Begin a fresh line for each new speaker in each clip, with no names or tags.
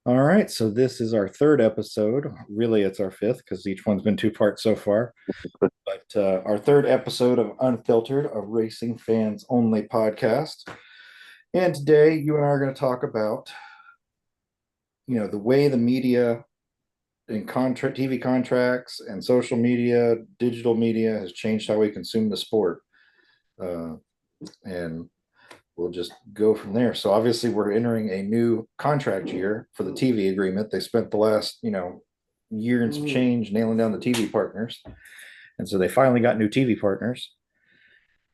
All right, so this is our third episode. Really, it's our fifth because each one's been two parts so far. But our third episode of Unfiltered, a racing fans only podcast. And today, you and I are going to talk about, the way the media and TV contracts and social media, digital media has changed how we consume the sport. Uh, and we'll just go from there. So obviously, we're entering a new contract year for the TV agreement. They spent the last, year and some change nailing down the TV partners, and so they finally got new TV partners,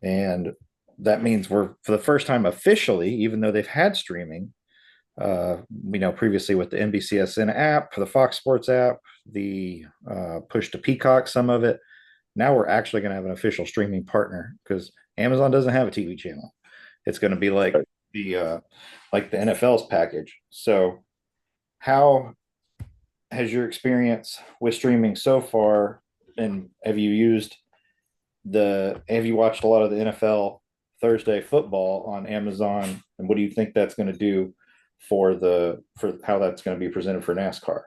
and that means we're for the first time officially, even though they've had streaming. Previously with the NBCSN app, the Fox Sports app, the push to Peacock, some of it. Now we're actually going to have an official streaming partner because Amazon doesn't have a TV channel. It's going to be the the NFL's package. So, how has your experience with streaming so far? And have you watched a lot of the NFL Thursday football on Amazon? And what do you think that's going to do for how that's going to be presented for NASCAR?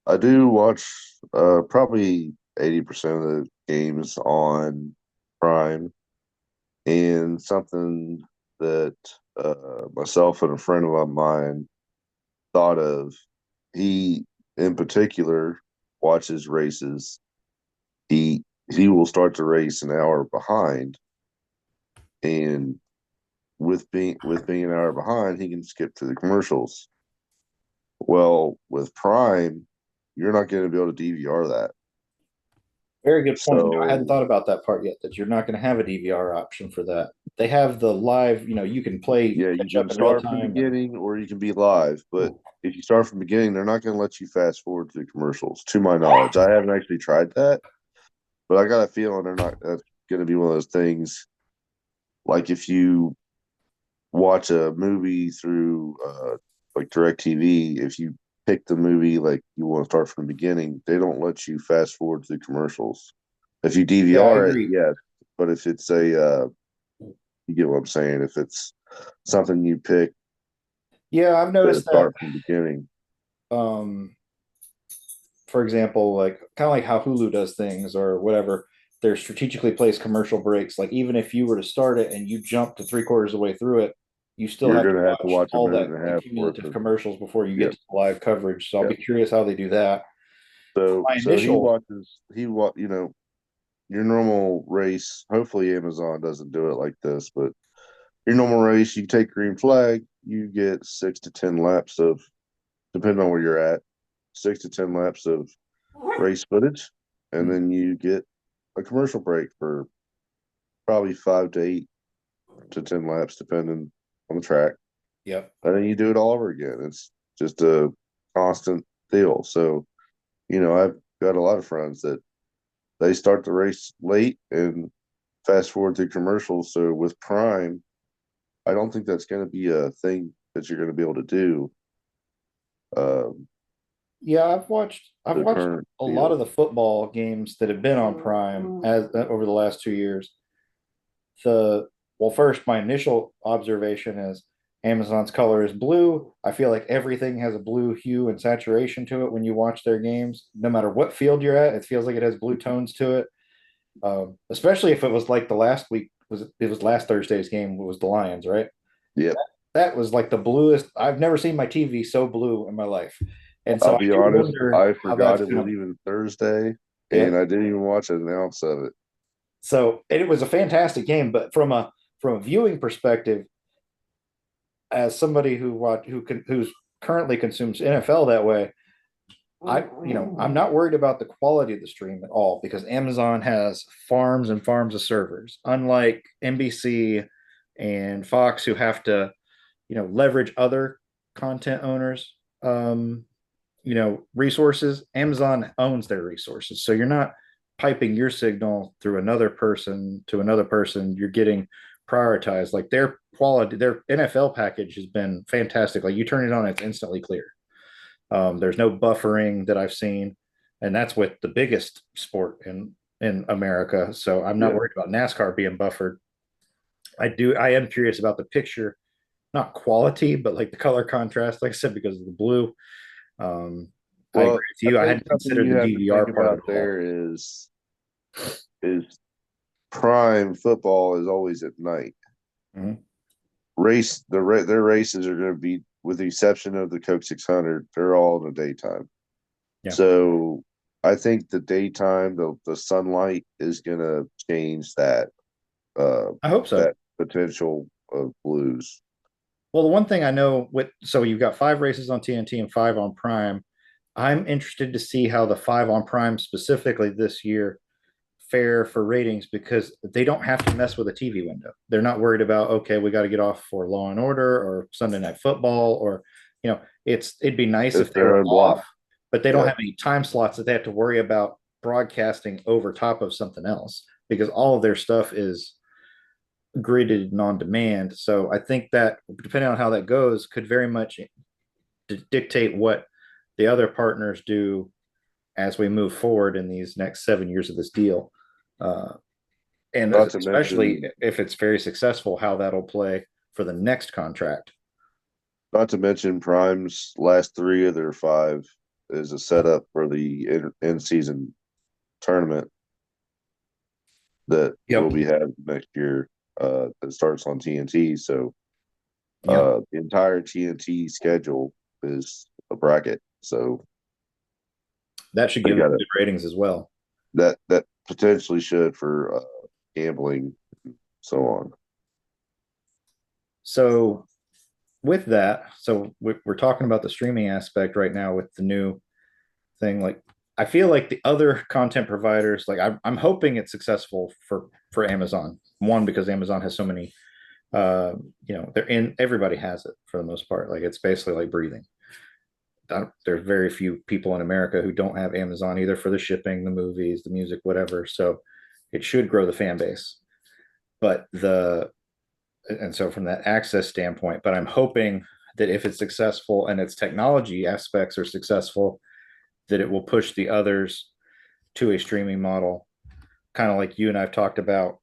I do watch probably 80% of the games on Prime, and something that myself and a friend of mine thought of. He, in particular, watches races. He will start the race an hour behind, and with being an hour behind, he can skip to the commercials. Well, with Prime, you're not going to be able to DVR that.
Very good point. I hadn't
So
thought about that part yet, that you're not going to have a DVR option for that. They have the live, you can play
yeah, you
catch
can
up in real
start from
time.
beginning or you can be live. But if you start from beginning, they're not going to let you fast forward to the commercials, to my knowledge. I haven't actually tried that, but I got a feeling they're not. That's going to be one of those things. Like if you watch a movie through like DirecTV, if you pick the movie like you want to start from the beginning, they don't let you fast forward to the commercials. If you
Yeah, I
DVR it,
agree.
yes. But if it's you get what I'm saying. If it's something you pick
Yeah, I've
to
noticed that.
start from the beginning,
Um, for example, like kind of like how Hulu does things or whatever, there's strategically placed commercial breaks. Like even if you were to start it and you jump to three-quarters of the way through it, you still
you're
have to
going to have to
watch
watch a
all
minute
that
and a half worth
accumulative
of.
commercials before you get
Yep,
to the live coverage. So I'll
yep.
be curious how they do that. For
So
my
so
initial,
your normal race. Hopefully Amazon doesn't do it like this, but your normal race, you take green flag, you get 6 to 10 laps of, depending on where you're at, 6 to 10 laps of race footage, and then you get a commercial break for probably 5 to 8 to 10 laps, depending on the track.
yep.
And then you do it all over again. It's just a constant deal. So, I've got a lot of friends that they start the race late and fast forward to commercials. So with Prime, I don't think that's going to be a thing that you're going to be able to do. Um,
Yeah, I've
the
watched
current
a lot of
deal.
the football games that have been on Prime as over the last 2 years. The well, first, my initial observation is Amazon's color is blue. I feel like everything has a blue hue and saturation to it when you watch their games. No matter what field you're at, it feels like it has blue tones to it. Especially if it was like the last week was it was last Thursday's game was the Lions, right?
Yep.
That was like the bluest. I've never seen my TV so blue in my life, and so
I'll
I
be
do
honest,
wonder
I
how
forgot
that's
it was
gonna.
even Thursday, and
Yeah.
I didn't even watch an ounce of it.
So it was a fantastic game, but from a viewing perspective, as somebody who's currently consumes NFL that way, I'm not worried about the quality of the stream at all because Amazon has farms and farms of servers, unlike NBC and Fox who have to leverage other content owners resources. Amazon owns their resources, so you're not piping your signal through another person to another person. You're getting prioritized. Like their quality, their NFL package has been fantastic. Like you turn it on, it's instantly clear. There's no buffering that I've seen, and that's with the biggest sport in America. So I'm not
Yeah.
worried about NASCAR being buffered. I am curious about the picture not quality, but like the color contrast, like I said, because of the blue. Um, I agree
Well,
with
I
you. I
think
hadn't
something
considered
you
the
have to think
DVR part
about
at all.
there is prime football is always at night.
Mhm.
Their races are going to be, with the exception of the Coke 600, they're all in the daytime.
Yeah,
So I think the daytime, the sunlight is going to change uh
I hope so.
that potential of blues.
Well, the one thing I know with so you've got five races on TNT and five on Prime. I'm interested to see how the five on Prime specifically this year fare for ratings because they don't have to mess with a TV window. They're not worried about, okay, we got to get off for Law and Order or Sunday Night Football or, it'd be nice
It's
if they
their
were
own block.
off, but they don't
Yeah,
have any time slots that they have to worry about broadcasting over top of something else because all of their stuff is gridded and on demand. So I think that depending on how that goes could very much dictate what the other partners do as we move forward in these next 7 years of this deal. Uh, and
not to
especially
mention,
if it's very successful, how that'll play for the next contract.
Prime's last three of their five is a setup for the in season tournament that will
Yep.
be had next year. That starts on TNT. So
Yep.
the entire TNT schedule is a bracket. So
That should
they
give them
got it.
good ratings as well.
That potentially should for gambling, so on.
So with that, so we're talking about the streaming aspect right now with the new thing. Like, I feel like the other content providers, like I'm hoping it's successful for Amazon. One, because Amazon has so many, they're in. Everybody has it for the most part. Like it's basically like breathing. There's very few people in America who don't have Amazon either for the shipping, the movies, the music, whatever. So it should grow the fan base. But and so from that access standpoint, but I'm hoping that if it's successful and its technology aspects are successful, that it will push the others to a streaming model, kind of like you and I've talked about,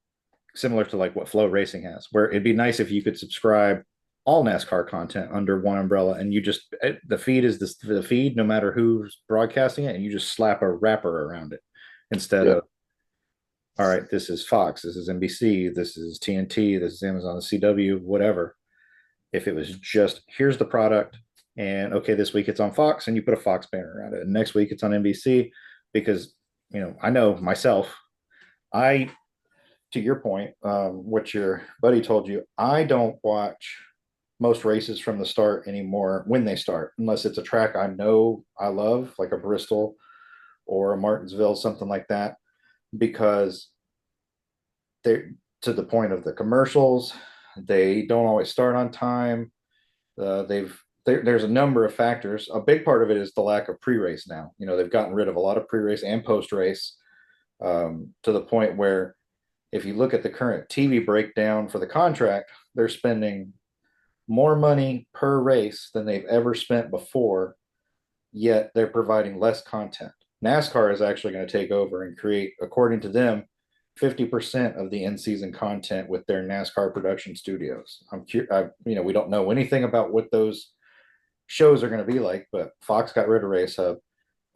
similar to like what Flow Racing has, where it'd be nice if you could subscribe all NASCAR content under one umbrella and you just the feed is the feed no matter who's broadcasting it and you just slap a wrapper around it instead
Yeah,
of all right, this is Fox, this is NBC, this is TNT, this is Amazon, CW, whatever. If it was just here's the product and okay, this week it's on Fox and you put a Fox banner around it and next week it's on NBC because I know myself, I to your point, what your buddy told you, I don't watch most races from the start anymore when they start, unless it's a track I know I love, like a Bristol or a Martinsville, something like that, because they're to the point of the commercials. They don't always start on time. There's a number of factors. A big part of it is the lack of pre-race now. They've gotten rid of a lot of pre-race and post-race to the point where if you look at the current TV breakdown for the contract, they're spending more money per race than they've ever spent before, yet they're providing less content. NASCAR is actually going to take over and create, according to them, 50% of the in-season content with their NASCAR production studios. We don't know anything about what those shows are going to be like, but Fox got rid of Race Hub,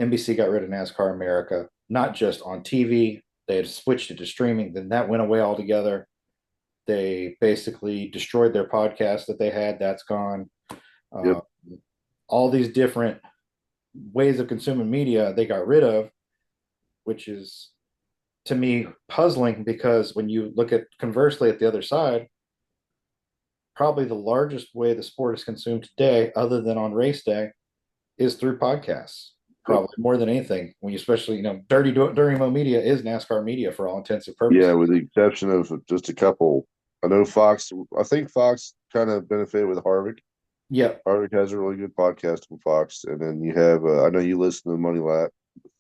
NBC got rid of NASCAR America, not just on TV. They had switched it to streaming, then that went away altogether. They basically destroyed their podcast that they had. That's gone.
yep,
Uh, all these different ways of consuming media they got rid of, which is to me puzzling because when you look at conversely at the other side, probably the largest way the sport is consumed today, other than on race day, is through podcasts.
yep.
Probably more than anything. When you especially, Dirty Mo Media is NASCAR media for all intents and
Yeah,
purposes.
with the exception of just a couple. I know Fox. I think Fox kind of benefited with Harvick.
Yep,
Harvick has a really good podcast with Fox, and then you have. I know you listen to Money Lap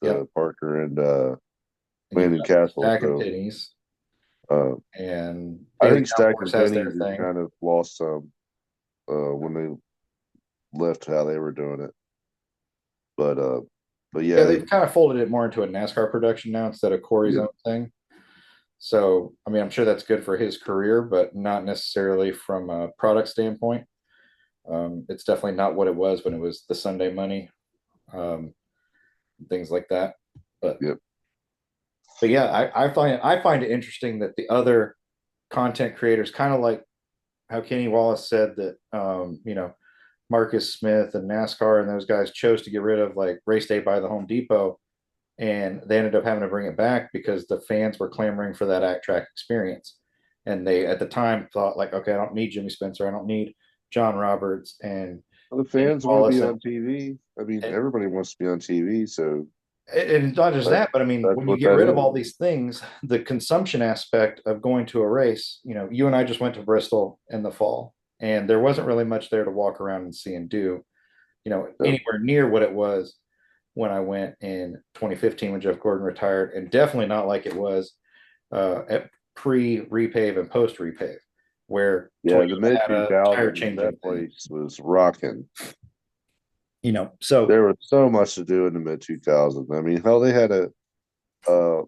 with
yep.
Parker and
And you've
Landon
got
Castle.
Stack and
So
Pennies,
uh,
and
I
Daily
think Stack
Downforce
and
has their
Pennies has
thing.
kind of lost some when they left how they were doing it. But uh, but
Yeah,
yeah,
they've kind of folded it more into a NASCAR production now instead of Corey's
yeah,
own thing. So, I mean, I'm sure that's good for his career, but not necessarily from a product standpoint. It's definitely not what it was when it was the Sunday money, um, things like that. But
Yep.
but yeah, I find it interesting that the other content creators, kind of like how Kenny Wallace said that, Marcus Smith and NASCAR and those guys chose to get rid of like race day by the Home Depot, and they ended up having to bring it back because the fans were clamoring for that act track experience. And they at the time thought like, okay, I don't need Jimmy Spencer, I don't need John Roberts and
Well, the
Kenny
fans want to
Wallace,
be
and
on TV. I mean,
and,
everybody wants to be on TV, so
and not just
that,
that, but I mean,
that's
when you
what
get
that
rid of
is.
all these things, the consumption aspect of going to a race, you and I just went to Bristol in the fall, and there wasn't really much there to walk around and see and do,
So,
anywhere near what it was when I went in 2015 when Jeff Gordon retired, and definitely not like it was at pre-repave and post-repave, where
yeah, the
Toyota
mid
had a tire
2000s, that
changing thing.
place was rocking.
So
There was so much to do in the mid 2000s. I mean, hell, they had uh,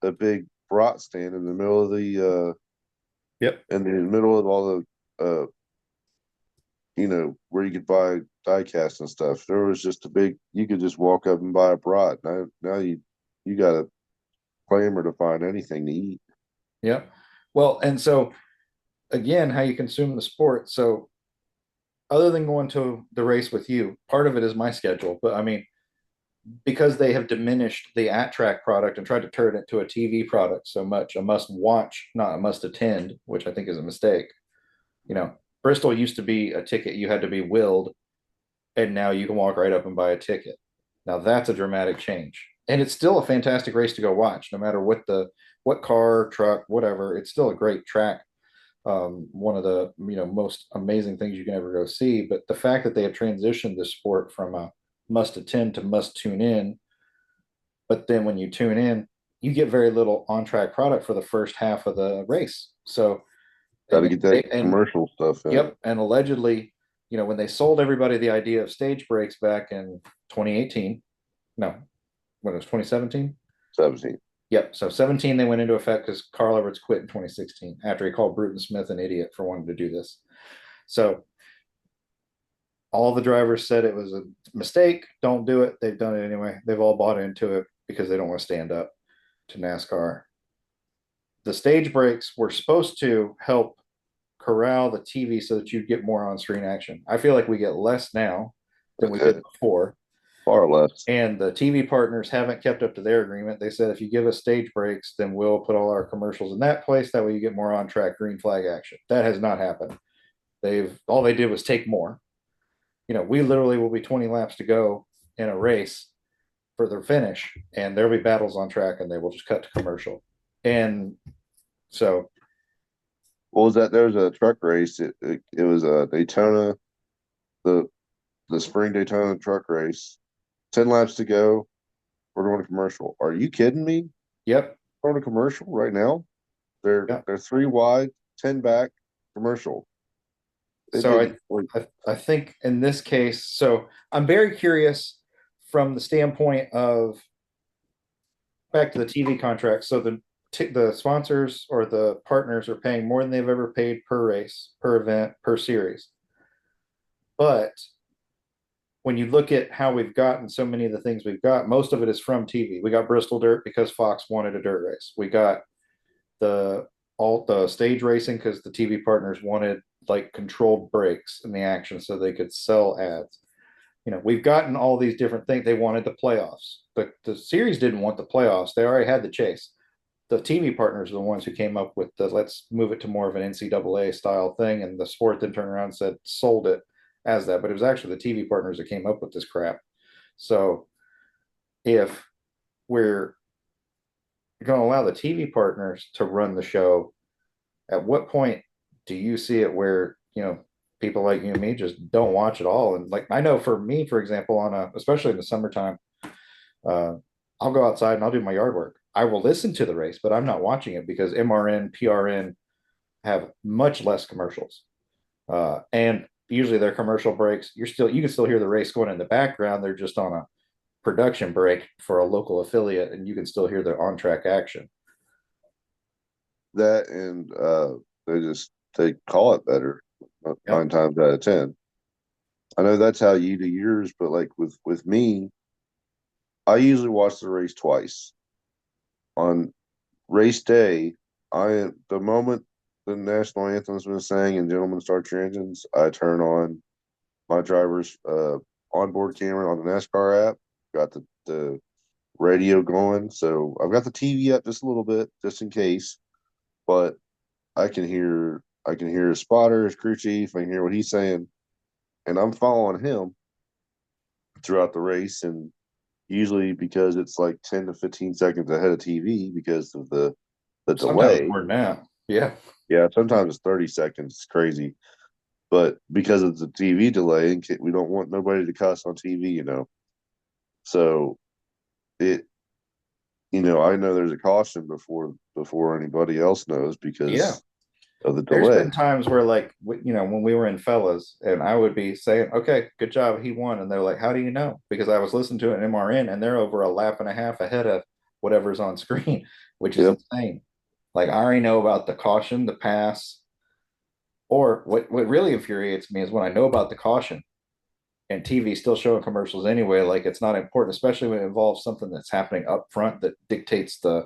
a big brat stand in the middle of the
yep,
in the middle of all the where you could buy die cast and stuff. There was just a big, you could just walk up and buy a brat. Now you got to clamor to find anything to eat.
yep. Well, and so again, how you consume the sport. So other than going to the race with you, part of it is my schedule. But I mean, because they have diminished the at track product and tried to turn it into a TV product so much, a must watch, not a must attend, which I think is a mistake. You know, Bristol used to be a ticket you had to be willed, and now you can walk right up and buy a ticket. Now that's a dramatic change. And it's still a fantastic race to go watch, no matter what car, truck, whatever. It's still a great track. One of the most amazing things you can ever go see. But the fact that they have transitioned this sport from a must attend to must tune in, but then when you tune in, you get very little on track product for the first half of the race. So
Got
and
to get that
and
commercial stuff in.
yep, and allegedly, when they sold everybody the idea of stage breaks back in 2018, no, when it was 2017.
17.
Yep. So 17 they went into effect because Carl Everts quit in 2016 after he called Bruton Smith an idiot for wanting to do this. So all the drivers said it was a mistake. Don't do it. They've done it anyway. They've all bought into it because they don't want to stand up to NASCAR. The stage breaks were supposed to help corral the TV so that you get more on screen action. I feel like we get less now than we did before.
Far less.
And the TV partners haven't kept up to their agreement. They said if you give us stage breaks, then we'll put all our commercials in that place. That way you get more on track green flag action. That has not happened. All they did was take more. We literally will be 20 laps to go in a race for their finish, and there'll be battles on track, and they will just cut to commercial. And so,
What was that? There was a truck race. It was a Daytona, the the spring Daytona truck race. 10 laps to go. We're going to commercial. Are you kidding me?
yep,
Going to commercial right now? They're
yeah.
they're three wide, 10 back, commercial. It
So
didn't like
I think in this case, so I'm very curious from the standpoint of back to the TV contract. So the sponsors or the partners are paying more than they've ever paid per race, per event, per series. But when you look at how we've gotten so many of the things we've got, most of it is from TV. We got Bristol Dirt because Fox wanted a dirt race. We got the the stage racing because the TV partners wanted like controlled breaks in the action so they could sell ads. We've gotten all these different things. They wanted the playoffs. The series didn't want the playoffs. They already had the chase. The TV partners are the ones who came up with the let's move it to more of an NCAA style thing. And the sport then turned around and said, sold it as that. But it was actually the TV partners that came up with this crap. So if we're going to allow the TV partners to run the show, at what point do you see it where, people like you and me just don't watch it all? And like, I know for me, for example, especially in the summertime, uh, I'll go outside and I'll do my yard work. I will listen to the race, but I'm not watching it because MRN, PRN have much less commercials. And usually their commercial breaks, you can still hear the race going in the background. They're just on a production break for a local affiliate, and you can still hear the on track action.
that, and they call it better
Yep.
9 times out of 10. I know that's how you do yours, but like with me, I usually watch the race twice. On race day, the moment the national anthem's been sang and gentlemen start your engines, I turn on my driver's onboard camera on the NASCAR app. Got the radio going, so I've got the TV up just a little bit, just in case. But I can hear his spotter, his crew chief. I can hear what he's saying, and I'm following him throughout the race. And usually because it's like 10 to 15 seconds ahead of TV because of the
Sometimes
delay.
more than that. Yeah.
Yeah, sometimes it's 30 seconds. It's crazy, but because of the TV delay, and we don't want nobody to cuss on TV. So it, I know there's a caution before anybody else knows
Yeah.
because of the
There's
delay.
been times where, like, when we were in fellas, and I would be saying, okay, good job, he won. And they're like, how do you know? Because I was listening to it in MRN and they're over a lap and a half ahead of whatever's on screen, which is
Yep.
insane. Like, I already know about the caution, the pass, or what really infuriates me is when I know about the caution and TV still showing commercials anyway. Like, it's not important, especially when it involves something that's happening up front that dictates
Yeah.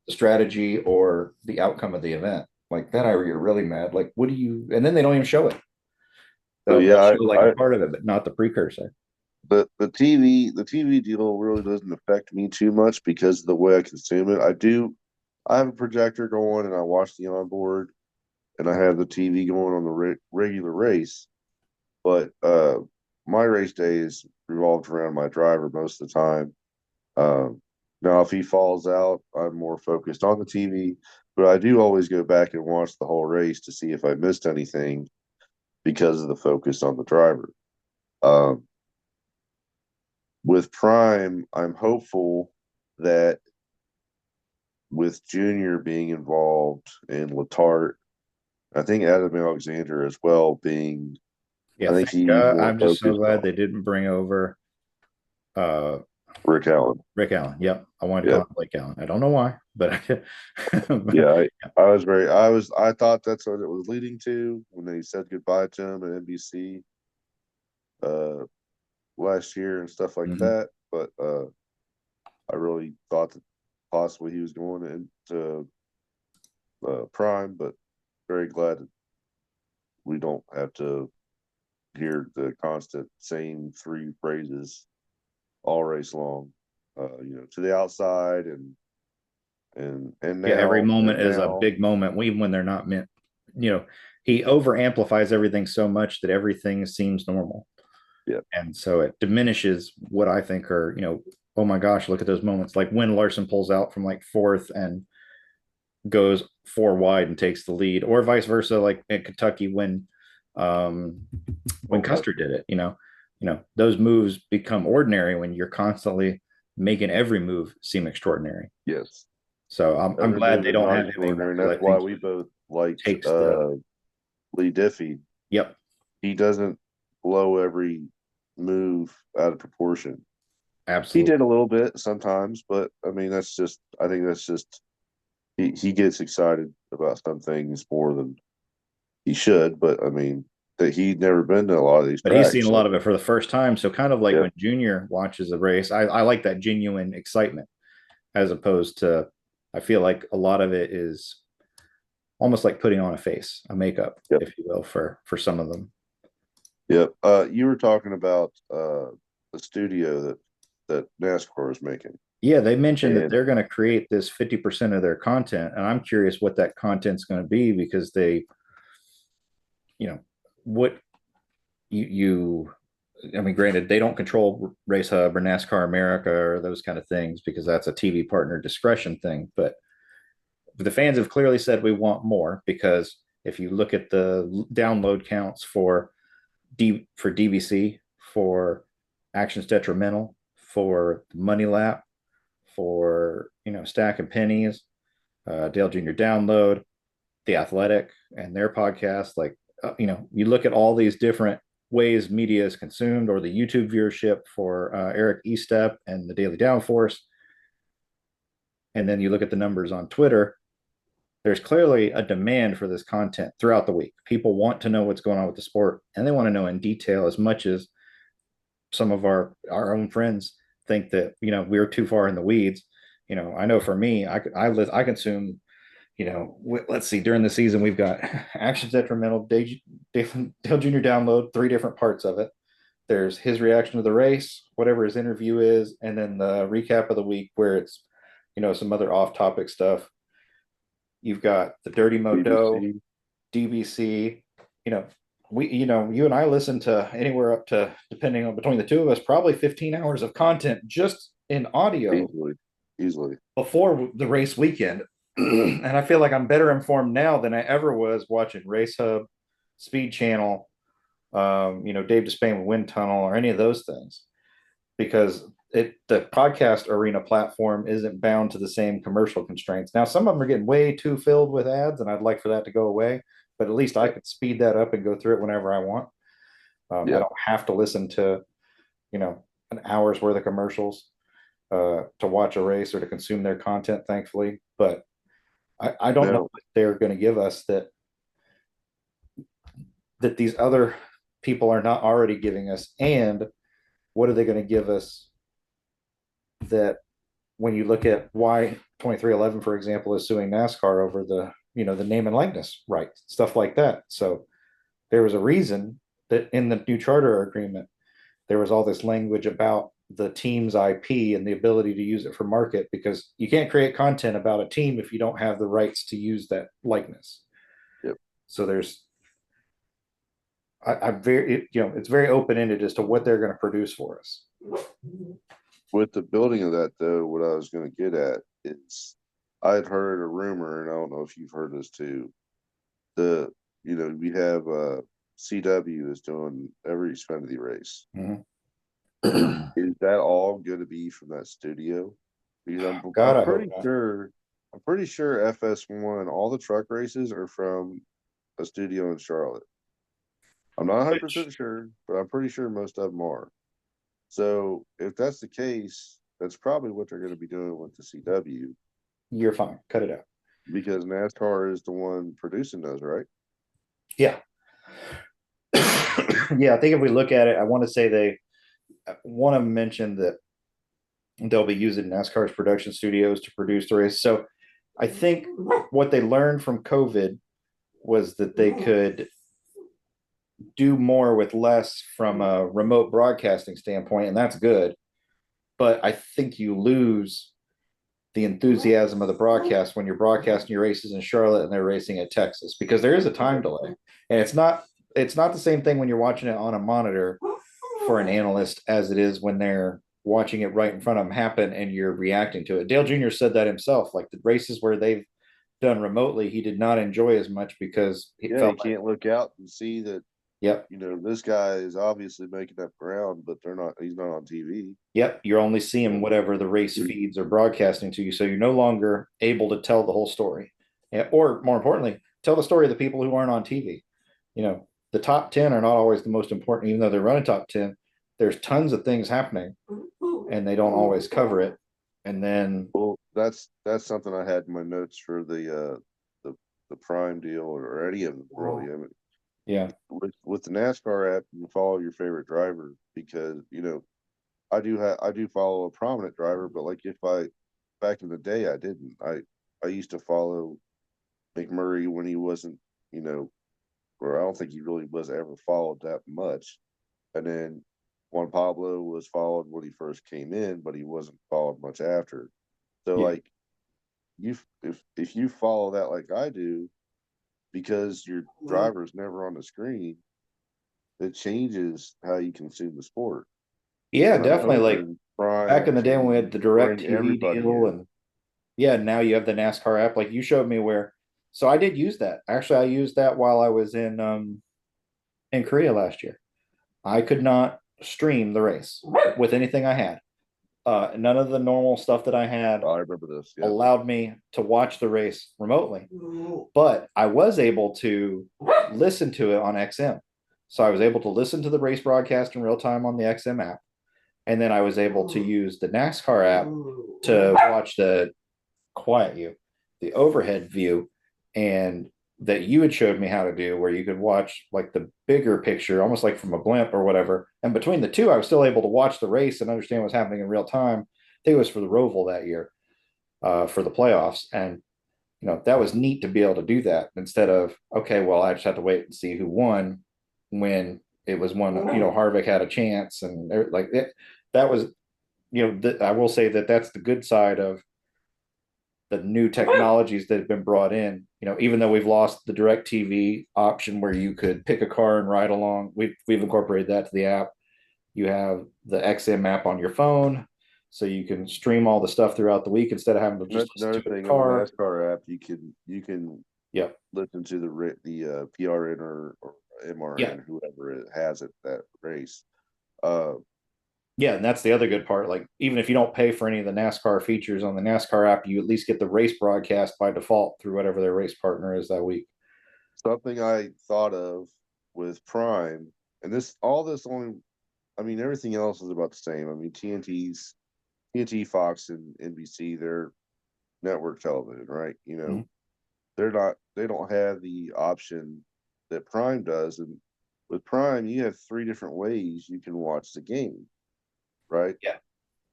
the strategy or the outcome of the event. Like that, I get really mad. Like, what do you? And then they don't even show it.
So
They'll
yeah,
show like a part of it, but not the precursor.
the TV deal really doesn't affect me too much because of the way I consume it. I have a projector going and I watch the onboard and I have the TV going on the regular race. But my race day is revolved around my driver most of the time. Um, Now, if he falls out, I'm more focused on the TV. But I do always go back and watch the whole race to see if I missed anything because of the focus on the driver. Um, with Prime, I'm hopeful that with Junior being involved and Latart, I think Adam Alexander as well being,
Yeah,
I think
thank
he's
God.
more
I'm just so
focused
glad
on
they didn't bring over uh
Rick Allen.
Rick Allen. Yep. I wanted to
Yeah.
call him Blake Allen. I don't know why, but
Yeah.
but,
I thought that's what it was leading to when they said goodbye to him at NBC uh, last year and stuff like
mhm.
that. But I really thought that possibly he was going into Prime, but very glad that we don't have to hear the constant same three phrases all race long. To the outside and
Yeah, every
now
moment
and
is a
now.
big moment, even when they're not meant. You know, he over amplifies everything so much that everything seems normal.
Yeah.
And so it diminishes what I think are, oh my gosh, look at those moments. Like when Larson pulls out from like fourth and goes four wide and takes the lead, or vice versa, like in Kentucky um when
Oh,
Custer did it, those moves become ordinary when you're constantly making every move seem extraordinary.
yes.
So I'm
Every
glad
move
they
is
don't
not
have him anymore
extraordinary, and
because
that's
I
why
think
we
he
both liked
takes the
Lee Diffie.
yep,
He doesn't blow every move out of proportion. He
absolutely.
did a little bit sometimes, but I mean I think that's just he gets excited about some things more than he should, but I mean that he'd never been to a lot of these
But he's seen a
tracks.
lot
So
of it for the first time. So kind of like
yeah,
when Junior watches a race, I like that genuine excitement as opposed to I feel like a lot of it is almost like putting on a face, a makeup,
yep,
if you will, for some of them.
yep. You were talking about the studio that NASCAR is making.
Yeah, they mentioned that
And
they're going to create this 50% of their content, and I'm curious what that content's going to be because they, what you I mean, granted, they don't control Race Hub or NASCAR America or those kind of things because that's a TV partner discretion thing. But the fans have clearly said we want more because if you look at the download counts for DBC, for Actions Detrimental, for Money Lap, for Stack and Pennies, Dale Jr. Download, The Athletic, and their podcast. Like, you look at all these different ways media is consumed, or the YouTube viewership for Eric Estep and the Daily Downforce, and then you look at the numbers on Twitter. There's clearly a demand for this content throughout the week. People want to know what's going on with the sport, and they want to know in detail as much as some of our own friends think that we're too far in the weeds. I know for me, I consume. Let's see. During the season, we've got actions detrimental, Dale Jr. download, three different parts of it. There's his reaction to the race, whatever his interview is, and then the recap of the week where it's some other off-topic stuff. You've got the Dirty Moto,
BBC,
DBC. You know, you and I listen to anywhere up to, depending on between the two of us, probably 15 hours of content just in audio
easily, easily.
before the race weekend. And I feel like I'm better informed now than I ever was watching Race Hub, Speed Channel, Dave Despain with Wind Tunnel, or any of those things, because the podcast arena platform isn't bound to the same commercial constraints. Now, some of them are getting way too filled with ads, and I'd like for that to go away. But at least I
Yep.
could speed that up and go through it whenever I want. I
Yep.
don't have to listen to, an hour's worth of commercials to watch a race or to consume their content, thankfully. But I don't know
Now,
what they're going to give us that these other people are not already giving us, and what are they going to give us that when you look at why 2311, for example, is suing NASCAR over the name and likeness right, stuff like that. So there was a reason that in the new charter agreement there was all this language about the team's IP and the ability to use it for market, because you can't create content about a team if you don't have the rights to use that likeness.
yep.
So I'm very, it's very open ended as to what they're going to produce for us.
With the building of that, though, what I was going to get at is I had heard a rumor, and I don't know if you've heard this too. We have CW is doing every Xfinity race.
Mm-hmm.
Is that all going to be from that studio? Because
God,
I'm
I hope
pretty
not.
sure FS1, all the truck races are from a studio in Charlotte. I'm not 100%
Which
sure, but I'm pretty sure most of them are. So if that's the case, that's probably what they're going to be doing with the CW,
you're fine. Cut it out.
because NASCAR is the one producing those, right?
Yeah. Yeah, I think if we look at it, I want to say they want to mention that they'll be using NASCAR's production studios to produce the race. So I think what they learned from COVID was that they could do more with less from a remote broadcasting standpoint, and that's good. But I think you lose the enthusiasm of the broadcast when you're broadcasting your races in Charlotte and they're racing at Texas, because there is a time delay, and it's not the same thing when you're watching it on a monitor for an analyst as it is when they're watching it right in front of them happen and you're reacting to it. Dale Jr. said that himself. Like the races where they've done remotely, he did not enjoy as much because he
Yeah, you
felt like,
can't look out and see that,
yep,
this guy is obviously making up ground, but he's not on TV.
yep, you're only seeing whatever the race feeds are broadcasting to you. So you're no longer able to tell the whole story. Or more importantly, tell the story of the people who aren't on TV. The top 10 are not always the most important, even though they're running top 10. There's tons of things happening and they don't always cover it. And then,
Well, that's something I had in my notes for the Prime deal, or any of them really. I mean,
yeah,
with the NASCAR app, you follow your favorite driver, because I do follow a prominent driver, but like if I back in the day I didn't. I used to follow McMurray when he wasn't, or I don't think he really was ever followed that much. And then Juan Pablo was followed when he first came in, but he wasn't followed much after. So
yeah,
like if you follow that like I do, because your driver's never on the screen, it changes how you consume the sport.
yeah,
And I'm
definitely. Like
hoping
back
Prime
in the day when we had
can
the direct
bring
TV
everybody
deal,
in.
and yeah, now you have the NASCAR app. Like you showed me where, so I did use that. Actually, I used that while I was in Korea last year. I could not stream the race with anything I had. None of the normal stuff that I had
Oh, I remember this. Yep.
allowed me to watch the race remotely, but I was able to listen to it on XM. So I was able to listen to the race broadcast in real time on the XM app. And then I was able to use the NASCAR app to watch the overhead view. And that you had showed me how to do, where you could watch like the bigger picture, almost like from a blimp or whatever. And between the two, I was still able to watch the race and understand what's happening in real time. I think it was for the Roval that year, for the playoffs. And that was neat to be able to do that instead of, okay, well, I just have to wait and see who won when it was one, Harvick had a chance. And like it, that was, I will say that that's the good side of the new technologies that have been brought in. Even though we've lost the direct TV option where you could pick a car and ride along, we've incorporated that to the app. You have the XM app on your phone, so you can stream all the stuff throughout the week instead of having to just listen
Another
to a
thing on the
car.
NASCAR app, you can
Yep.
listen to the PRN or
Yeah.
MRN, whoever it has at that race. Uh,
Yeah, and that's the other good part. Like, even if you don't pay for any of the NASCAR features on the NASCAR app, you at least get the race broadcast by default through whatever their race partner is that week.
Something I thought of with Prime, and this only, I mean, everything else is about the same. I mean, TNT, Fox, and NBC, they're network television, right?
Mm-hmm.
They don't have the option that Prime does. And with Prime, you have three different ways you can watch the game, right?
Yeah.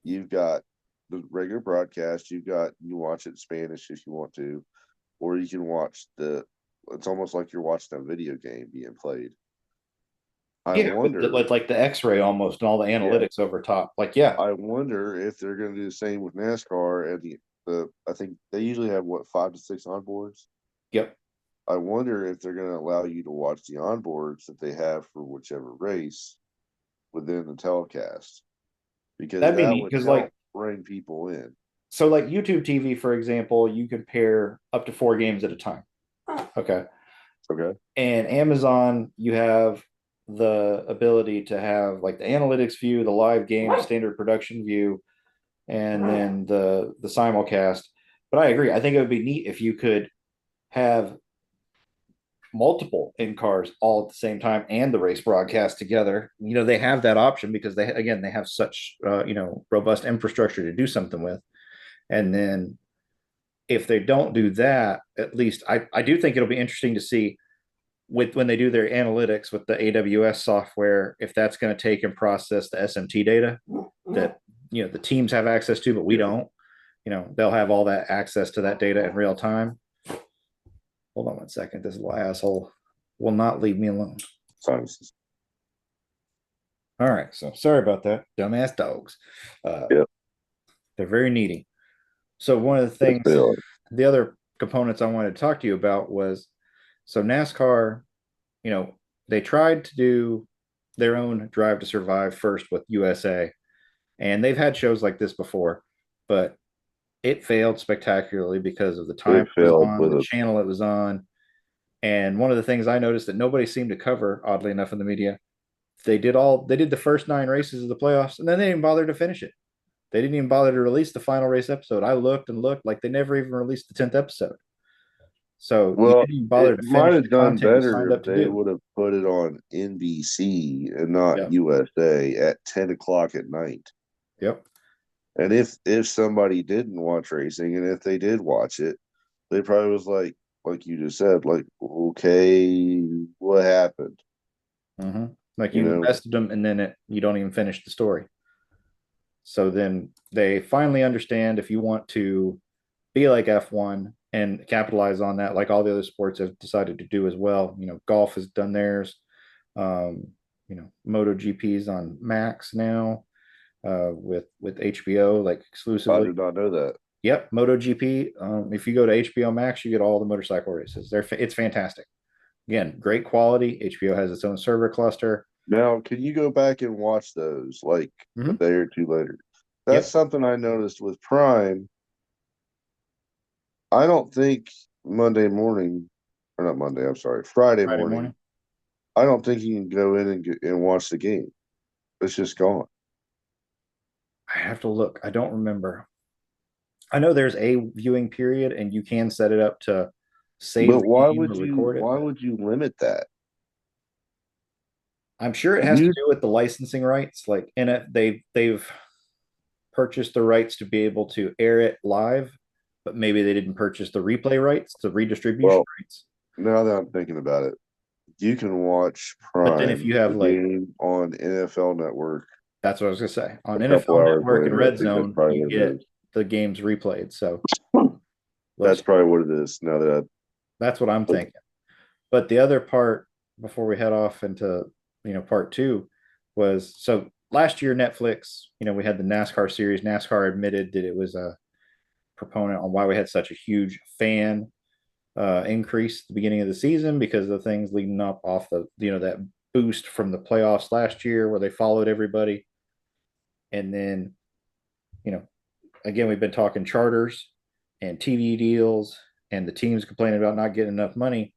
You've got the regular broadcast, you can watch it in Spanish if you want to, or you can watch it's almost like you're watching a video game being played. I
Yeah,
wonder,
with like the X-ray almost and all the
yeah,
analytics over top. Like, yeah.
I wonder if they're going to do the same with NASCAR and I think they usually have what, 5 to 6 onboards.
Yep.
I wonder if they're going to allow you to watch the onboards that they have for whichever race within the telecast, because
That'd be
that
neat
would
because, like,
help bring people in.
so like YouTube TV, for example, you can pair up to 4 games at a time. Okay.
Okay.
And Amazon, you have the ability to have like the analytics view, the live game, standard production view, and then the simulcast. But I agree. I think it would be neat if you could have multiple in cars all at the same time and the race broadcast together. They have that option because they have such robust infrastructure to do something with. And then if they don't do that, at least I do think it'll be interesting to see with when they do their analytics with the AWS software, if that's going to take and process the SMT data that the teams have access to, but we
Yeah.
don't. They'll have all that access to that data in real time. Hold on 1 second. This little asshole will not leave me alone.
Sciences.
All right, so sorry about that, dumbass dogs. Uh,
Yeah.
they're very needy. So one of the
Yes,
things,
they are.
the other components I wanted to talk to you about was, so NASCAR, you know, they tried to do their own Drive to Survive first with USA, and they've had shows like this before, but it failed spectacularly because of the time
It
it was
failed
on,
with
the
a
channel it was on. And one of the things I noticed that nobody seemed to cover, oddly enough, in the media, they did the first 9 races of the playoffs, and then they didn't bother to finish it. They didn't even bother to release the final race episode. I looked and looked, like they never even released the 10th episode. So you
Well,
didn't even bother
it
to
might
finish
have
the
done
content you
better
signed
if
up to
they
do.
would have put it on NBC and not
Yeah.
USA at 10 o'clock at night.
Yep.
And if somebody didn't watch racing, and if they did watch it, they probably was like you just said, like, okay, what happened?
Mm-hmm. Like
You
you
know,
invested them and then you don't even finish the story. So then they finally understand if you want to be like F1 and capitalize on that, like all the other sports have decided to do as well. Golf has done theirs. Um, MotoGP's on Max now, with HBO, like
I
exclusively.
did not know that.
Yep, MotoGP. If you go to HBO Max, you get all the motorcycle races. It's fantastic. Again, great quality. HBO has its own server cluster.
Now, can you go back and watch those like a
Mm-hmm.
day or two later? That's
Yep,
something I noticed with Prime. I don't think Monday morning, or not Monday, I'm sorry, Friday
Friday
morning.
morning.
I don't think you can go in and watch the game. It's just gone.
I have to look. I don't remember. I know there's a viewing period, and you can set it up to save
But
the game or record it.
why
But
would you limit that?
I'm sure it has to
You
do with the licensing rights. Like in it, they've purchased the rights to be able to air it live, but maybe they didn't purchase the replay rights, the redistribution
well,
rights.
now that I'm thinking about it, you can watch
But then if
Prime,
you
the
have like,
game on NFL Network
that's what I was gonna say. On
a couple
NFL
hours
Network and
later. I
Red
think that's
Zone,
probably
you
what it
get
is.
the games replayed. So
That's
let's
probably what it is. Now that
that's what I'm
I,
thinking. But the other part before we head off into, part two was, so last year Netflix, we had the NASCAR series. NASCAR admitted that it was a proponent on why we had such a huge fan increase at the beginning of the season, because of the things leading up off the, that boost from the playoffs last year where they followed everybody. And then, you know, again, we've been talking charters and TV deals and the teams complaining about not getting enough money.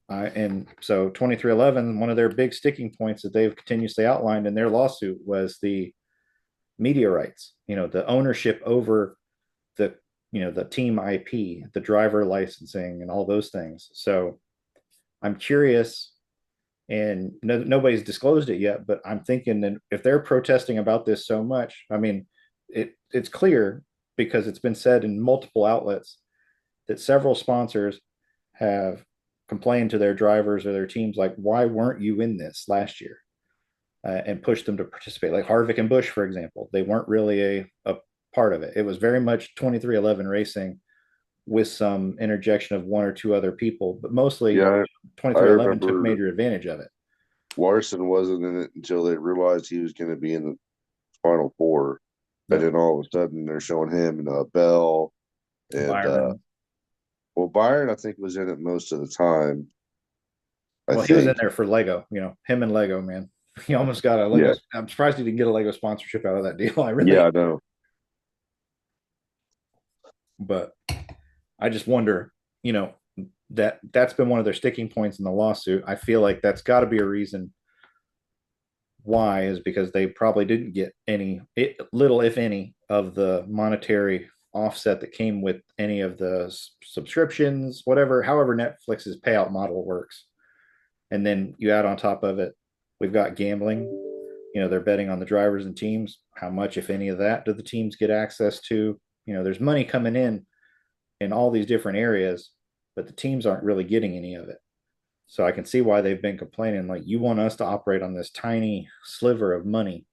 And so 2311, one of their big sticking points that they've continuously outlined in their lawsuit was the media rights, the ownership over the, the team IP, the driver licensing, and all those things. So I'm curious, and nobody's disclosed it yet, but I'm thinking that if they're protesting about this so much, I mean, it's clear because it's been said in multiple outlets that several sponsors have complained to their drivers or their teams, like, why weren't you in this last year? And pushed them to participate. Like Harvick and Bush, for example, they weren't really a part of it. It was very much 2311 racing with some interjection of one or two other people, but mostly
yeah, I
2311 took
remember
major advantage of it.
Larson wasn't in it until they realized he was going to be in the Final Four, and
Yep.
then all of a sudden they're showing him and Bell and
Byron.
well, Byron I think was in it most of the time. I
Well, he was in
think.
there for Lego, him and Lego, man. He almost got a Lego.
Yeah,
I'm surprised he didn't get a Lego sponsorship out of that deal. I
yeah,
really,
I know.
but I just wonder, you know, that's been one of their sticking points in the lawsuit. I feel like that's got to be a reason why, is because they probably didn't get any, little if any, of the monetary offset that came with any of the subscriptions, whatever, however Netflix's payout model works. And then you add on top of it, we've got gambling. They're betting on the drivers and teams. How much, if any, of that do the teams get access to? There's money coming in all these different areas, but the teams aren't really getting any of it. So I can see why they've been complaining. Like, you want us to operate on this tiny sliver of money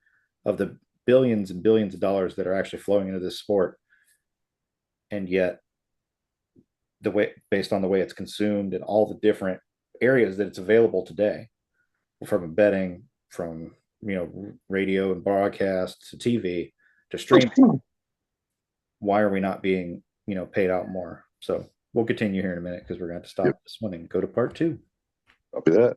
of the billions and billions of dollars that are actually flowing into this sport. And yet, the way, based on the way it's consumed and all the different areas that it's available today, from betting, from, radio and broadcast to TV to streaming, why are we not being, paid out more? So we'll continue here in a minute because we're going to
Yep,
stop this one and go to part two.
copy that.